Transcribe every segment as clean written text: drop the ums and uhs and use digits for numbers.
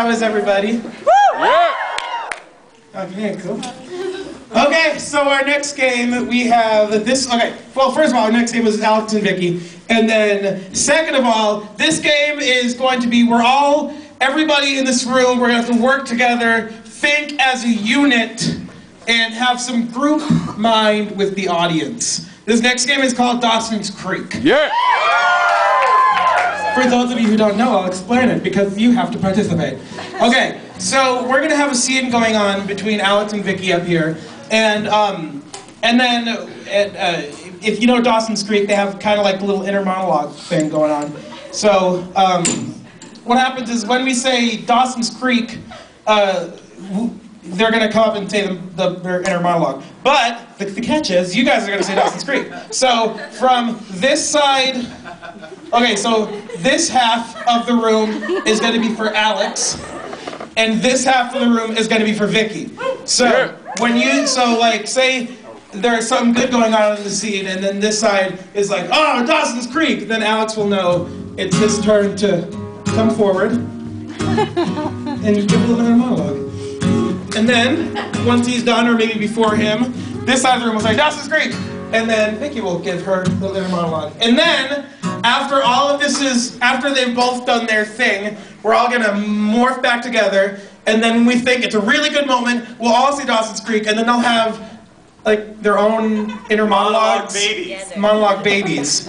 How is everybody? Yeah. Okay, cool. Okay, so our next game, we have this, okay, well, first of all, our next game was Alex and Vicky, and then, second of all, this game is going to be, everybody in this room, we're going to have to work together, think as a unit, and have some group mind with the audience. This next game is called Dawson's Creek. Yeah. For those of you who don't know, I'll explain it, because you have to participate. Okay, so we're going to have a scene going on between Alex and Vicky up here. And then, if you know Dawson's Creek, they have kind of like a little inner monologue thing going on. So, what happens is when we say Dawson's Creek, they're going to come up and say their inner monologue. But the catch is, you guys are going to say Dawson's Creek. So, from this side, okay, so this half of the room is going to be for Alex. And this half of the room is going to be for Vicky. So, like, say there's something good going on in the scene, and then this side is like, oh, Dawson's Creek, then Alex will know it's his turn to come forward and give a little inner monologue. And then, once he's done, or maybe before him, this side of the room will say, Dawson's Creek, and then Vicky will give her the inner monologue. And then, after all of this is, after they've both done their thing, we're all gonna morph back together, and then when we think it's a really good moment, we'll all say Dawson's Creek, and then they'll have, like, their own inner monologues. Monologue babies.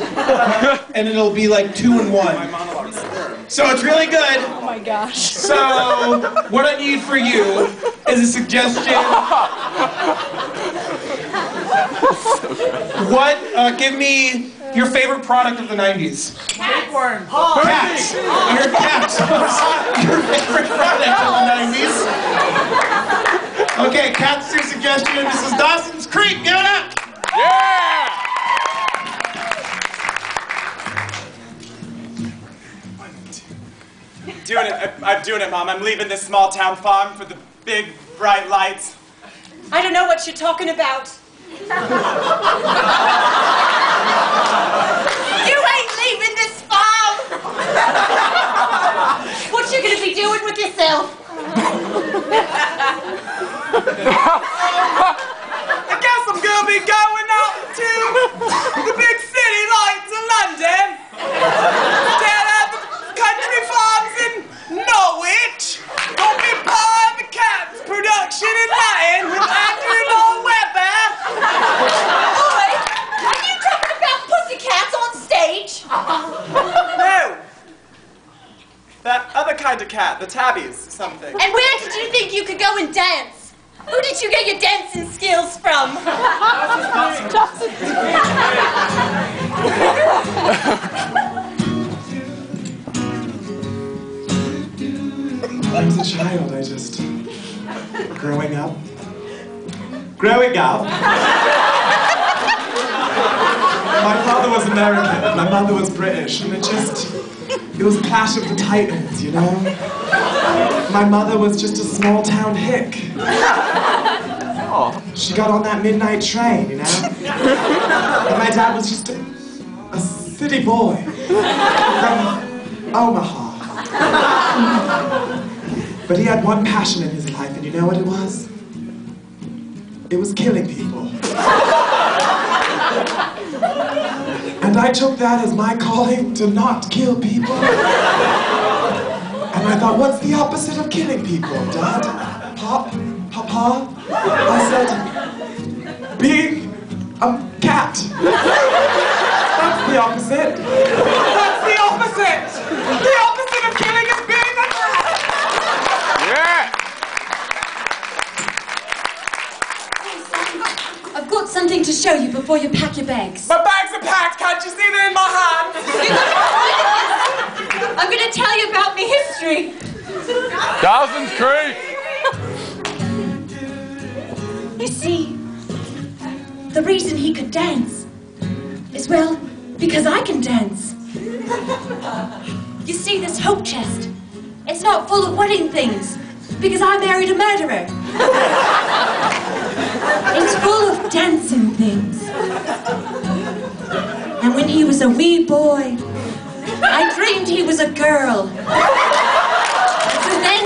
And it'll be like 2 in 1. My monologues. So it's really good. Oh my gosh. So, what I need for you is a suggestion. Give me your favorite product of the 90s. Tapeworm. Cats. Your cats. Your favorite product of the 90s. Okay, cats, your suggestion. This is Dawson's Creek. Give it up. Yeah. I'm doing it, Mom. I'm leaving this small town farm for the big, bright lights. I don't know what you're talking about. You ain't leaving this farm! What you gonna be doing with yourself? I guess I'm gonna be going out to the big city lights of London. Down at the country farms in Norwich. Gonna be part of the Cats production in Latin with Andrew Lloyd Webber. Boy, are you talking about pussycats on stage? No. That other kind of cat, the tabbies, something. And where did you think you could go and dance? Who did you get your dancing skills from? I was a child, growing up, my father was American, my mother was British, and it was a clash of the titans, you know? My mother was just a small town hick. She got on that midnight train, you know? And my dad was just a city boy from Omaha. But he had one passion in his life, and you know what it was? It was killing people. And I took that as my calling to not kill people. And I thought, what's the opposite of killing people, Dad? Papa? I said, being a cat. That's the opposite. That's the opposite! The opposite of killing is being a cat! Yeah. I've got something to show you before you pack your bags. My bags are packed, can't you see them in my hand? I'm going to tell you about my history. Dawson's Creek. You see, the reason he could dance is, well, because I can dance. You see this hope chest? It's not full of wedding things, because I married a murderer. It's full of dancing things. And when he was a wee boy, I dreamed he was a girl. So then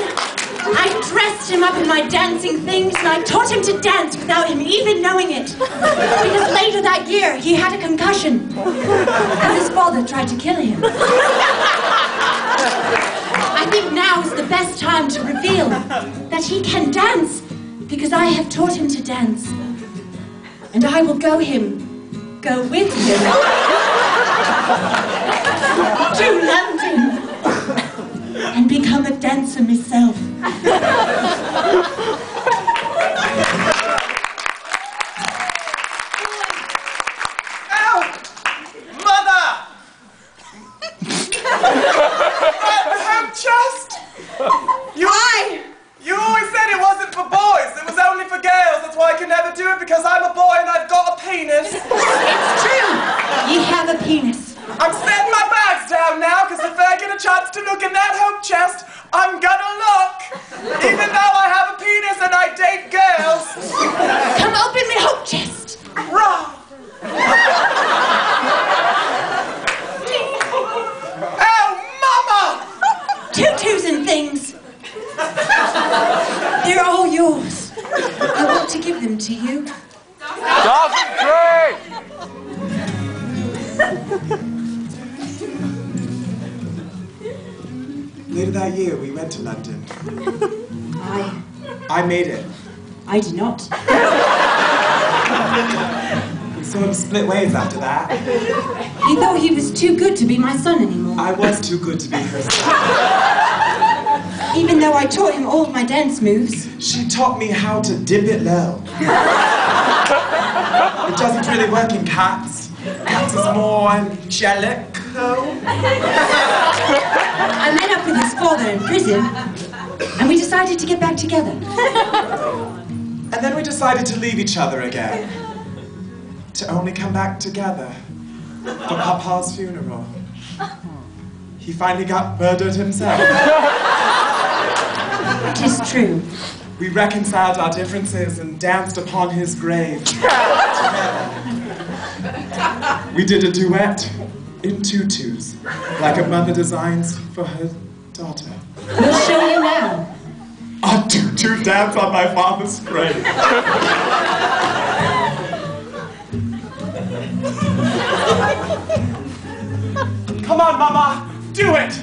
locked him up in my dancing things, and I taught him to dance without him even knowing it. Because later that year, he had a concussion, and his father tried to kill him. I think now is the best time to reveal that he can dance, because I have taught him to dance. And I will go with him to London and become a dancer myself. Ow! Mother! Home chest! You always said it wasn't for boys, it was only for girls. That's why I can never do it, because I'm a boy and I've got a penis. It's true. You have a penis. I'm setting my bags down now, because if I get a chance to look in that home chest, I'm gonna look. Even though I have a penis and I date girls. Come open my home chest. Raw. Oh, Mama! Tutus and things. They're all yours. I want to give them to you. Dawson's Creek! Later that year, we went to London. I I made it. did not. We sort of split ways after that. He thought he was too good to be my son anymore. I was too good to be her son. Even though I taught him all of my dance moves. She taught me how to dip it low. It doesn't really work in cats. Cats is more angelic. I met up with his father in prison, and we decided to get back together. And then we decided to leave each other again. To only come back together for Papa's funeral. He finally got murdered himself. It is true. We reconciled our differences and danced upon his grave. We did a duet in tutus, like a mother designs for her daughter. We'll show you now. A tutu dance on my father's grave. Come on, Mama, do it!